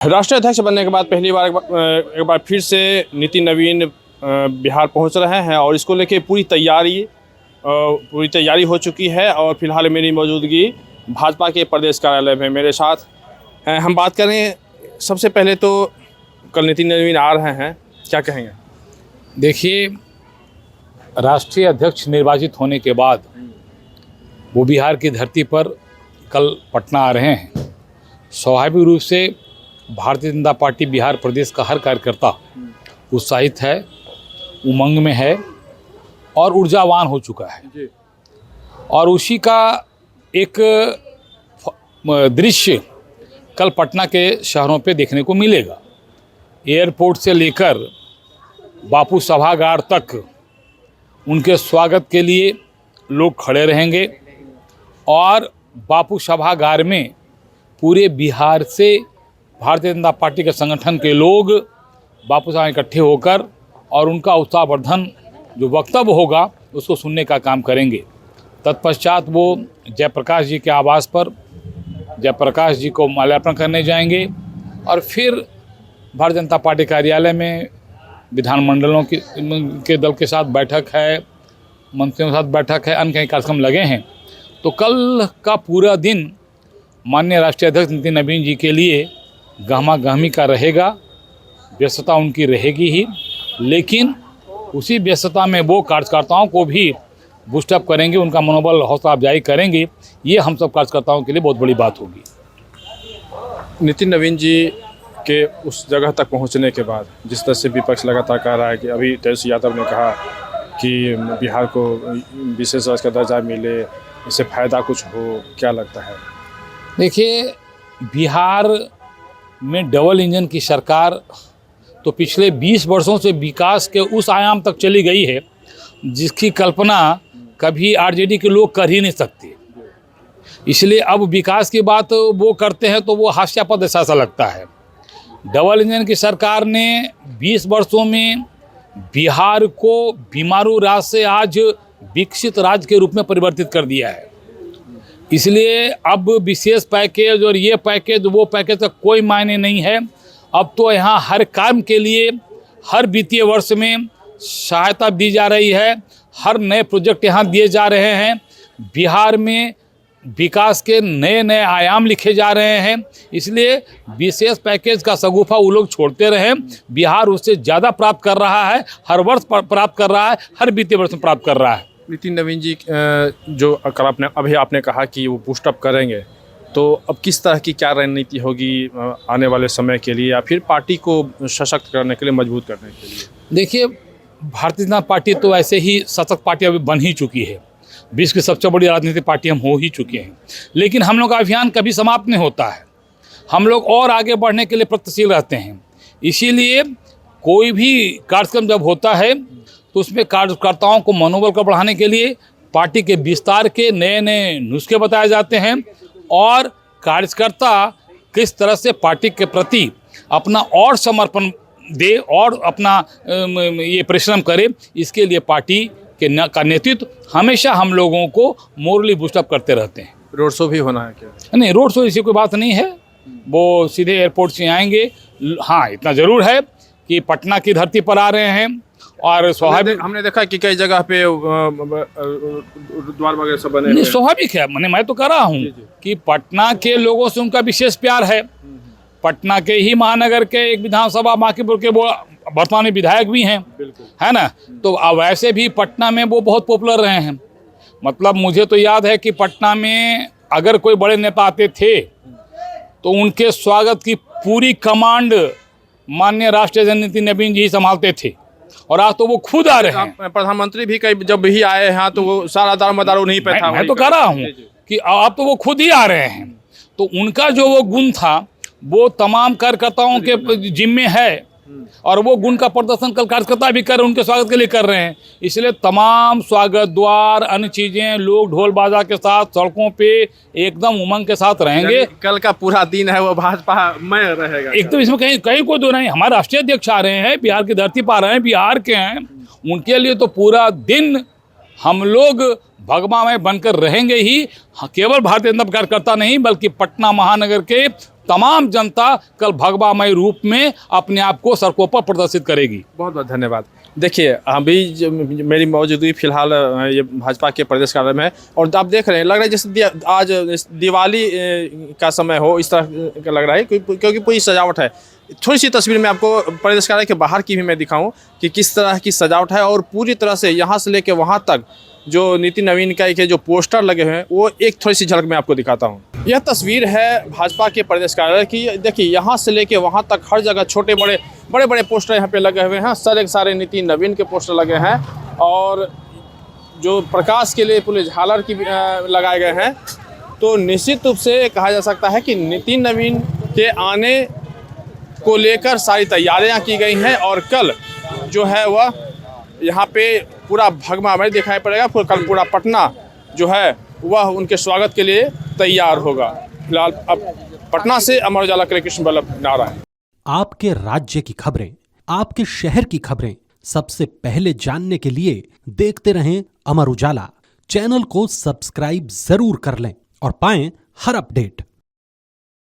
राष्ट्रीय अध्यक्ष बनने के बाद पहली बार एक बार फिर से नितिन नवीन बिहार पहुंच रहे हैं और इसको लेके पूरी तैयारी हो चुकी है। और फिलहाल मेरी मौजूदगी भाजपा के प्रदेश कार्यालय में मेरे साथ हैं। हम बात करें सबसे पहले तो कल नितिन नवीन आ रहे हैं, क्या कहेंगे? देखिए, राष्ट्रीय अध्यक्ष निर्वाचित होने के बाद वो बिहार की धरती पर कल पटना आ रहे हैं। स्वाभाविक रूप से भारतीय जनता पार्टी बिहार प्रदेश का हर कार्यकर्ता उत्साहित है, उमंग में है और ऊर्जावान हो चुका है। और उसी का एक दृश्य कल पटना के शहरों पे देखने को मिलेगा। एयरपोर्ट से लेकर बापू सभागार तक उनके स्वागत के लिए लोग खड़े रहेंगे और बापू सभागार में पूरे बिहार से भारतीय जनता पार्टी के संगठन के लोग बापू साहब इकट्ठे होकर और उनका उत्साहवर्धन जो वक्तव्य होगा उसको सुनने का काम करेंगे। तत्पश्चात वो जयप्रकाश जी के आवास पर जयप्रकाश जी को माल्यार्पण करने जाएंगे और फिर भारतीय जनता पार्टी कार्यालय में विधानमंडलों के दल के साथ बैठक है, मंत्रियों के साथ बैठक है, अन्य कई कार्यक्रम लगे हैं। तो कल का पूरा दिन माननीय राष्ट्रीय अध्यक्ष नितिन नवीन जी के लिए गहमा गहमी का रहेगा। व्यस्तता उनकी रहेगी ही, लेकिन उसी व्यस्तता में वो कार्यकर्ताओं को भी बूस्टअप करेंगे, उनका मनोबल हौसला अफजाई करेंगे। ये हम सब कार्यकर्ताओं के लिए बहुत बड़ी बात होगी। नितिन नवीन जी के उस जगह तक पहुंचने के बाद जिस तरह से विपक्ष लगातार कह रहा है कि अभी तेजस्वी यादव ने कहा कि बिहार को विशेष राज्य का दर्जा मिले, इससे फ़ायदा कुछ हो, क्या लगता है? देखिए, बिहार में डबल इंजन की सरकार तो पिछले 20 वर्षों से विकास के उस आयाम तक चली गई है जिसकी कल्पना कभी आरजेडी के लोग कर ही नहीं सकते। इसलिए अब विकास की बात वो करते हैं तो वो हास्यास्पद ऐसा लगता है। डबल इंजन की सरकार ने 20 वर्षों में बिहार को बीमारू राज्य से आज विकसित राज्य के रूप में परिवर्तित कर दिया है। इसलिए अब विशेष पैकेज और ये पैकेज वो पैकेज का कोई मायने नहीं है। अब तो यहाँ हर काम के लिए हर वित्तीय वर्ष में सहायता दी जा रही है, हर नए प्रोजेक्ट यहाँ दिए जा रहे हैं। बिहार में विकास के नए नए आयाम लिखे जा रहे हैं। इसलिए विशेष पैकेज का शगुफा वो लोग छोड़ते रहें। बिहार उससे ज़्यादा प्राप्त कर रहा है, हर वर्ष प्राप्त कर रहा है, हर वित्तीय वर्ष में प्राप्त कर रहा है। नितिन नवीन जी जो आपने कहा कि वो बूस्टअप करेंगे, तो अब किस तरह की क्या रणनीति होगी आने वाले समय के लिए या फिर पार्टी को सशक्त करने के लिए, मजबूत करने के लिए? देखिए, भारतीय जनता पार्टी तो ऐसे ही सशक्त पार्टी अभी बन ही चुकी है। विश्व की सबसे बड़ी राजनीतिक पार्टी हम हो ही चुके हैं। लेकिन हम लोग का अभियान कभी समाप्त नहीं होता है। हम लोग और आगे बढ़ने के लिए प्रयत्नशील रहते हैं। इसीलिए कोई भी कार्यक्रम जब होता है तो उसमें कार्यकर्ताओं को मनोबल को बढ़ाने के लिए पार्टी के विस्तार के नए नए नुस्खे बताए जाते हैं और कार्यकर्ता किस तरह से पार्टी के प्रति अपना और समर्पण दे और अपना ये परिश्रम करे, इसके लिए पार्टी का नेतृत्व हमेशा हम लोगों को मोरली बूस्टअप करते रहते हैं। रोड शो भी होना है क्या? नहीं, रोड शो ऐसी कोई बात नहीं है। वो सीधे एयरपोर्ट से आएंगे। हाँ, इतना ज़रूर है कि पटना की धरती पर आ रहे हैं और स्वाभाविक हमने देखा कि कई जगह पे द्वार वगैरह सब बने। नहीं, स्वाभाविक है। मैं तो कह रहा हूँ कि पटना के लोगों से उनका विशेष प्यार है। पटना के ही महानगर के एक विधानसभा बांकीपुर के वो वर्तमान में विधायक भी हैं, है ना। तो वैसे भी पटना में वो बहुत पॉपुलर रहे हैं। मतलब मुझे तो याद है कि पटना में अगर कोई बड़े नेता आते थे तो उनके स्वागत की पूरी कमांड माननीय राष्ट्रीय अध्यक्ष नितिन नवीन जी संभालते थे और आज तो वो खुद आ रहे हैं। प्रधानमंत्री भी कई जब भी आए हैं तो वो सारा दारोमदार नहीं पे था। मैं तो कह रहा हूँ कि अब तो वो खुद ही आ रहे हैं। तो उनका जो वो गुण था वो तमाम कार्यकर्ताओं के जिम्मे है और वो गुण का प्रदर्शन कल कार्यकर्ता भी कर रहे हैं, उनके स्वागत के लिए कर रहे हैं। इसलिए तमाम स्वागत द्वार अन्य चीज़ें लोग ढोल बाजा के साथ सड़कों पे एकदम उमंग के साथ रहेंगे। कल का पूरा दिन है वो भाजपा में रहेगा एकदम। इसमें कहीं कोई दो नहीं। हमारे राष्ट्रीय अध्यक्ष आ रहे हैं, बिहार की धरती पर आ रहे हैं, बिहार के हैं, उनके लिए तो पूरा दिन हम लोग भगवामय बनकर रहेंगे ही। केवल भारतीय जनता कार्यकर्ता नहीं बल्कि पटना महानगर के तमाम जनता कल भगवामय रूप में अपने आप को सड़कों पर प्रदर्शित करेगी। बहुत बहुत धन्यवाद। देखिए अभी मेरी मौजूदगी फिलहाल ये भाजपा के प्रदेश कार्यालय में है और आप देख रहे हैं, लग रहा है जैसे आज दिवाली का समय हो, इस तरह का लग रहा है क्योंकि पूरी सजावट है। थोड़ी सी तस्वीर में आपको प्रदेश कार्यालय के बाहर की भी मैं दिखाऊं कि किस तरह की सजावट है और पूरी तरह से यहाँ से लेके वहाँ तक जो नितिन नवीन का के जो पोस्टर लगे हुए हैं वो एक थोड़ी सी झलक मैं आपको दिखाता हूँ। यह तस्वीर है भाजपा के प्रदेश कार्यालय की। देखिए यहाँ से लेके वहाँ तक हर जगह छोटे बड़े पोस्टर यहाँ पे लगे हुए हैं। सारे नितिन नवीन के पोस्टर लगे हैं और जो प्रकाश के लिए पुलिस झालर की लगाए गए हैं। तो निश्चित रूप से कहा जा सकता है कि नितिन नवीन के आने को लेकर सारी तैयारियां की गई हैं और कल जो है वह यहाँ पे पूरा भगवामय दिखाई पड़ेगा। कल पूरा पटना जो है वह उनके स्वागत के लिए तैयार होगा। फिलहाल अब पटना से अमर उजाला के लिए कृष्ण बल्लभ नारायण। आपके राज्य की खबरें, आपके शहर की खबरें सबसे पहले जानने के लिए देखते रहें अमर उजाला। चैनल को सब्सक्राइब जरूर कर लें और पाएं हर अपडेट।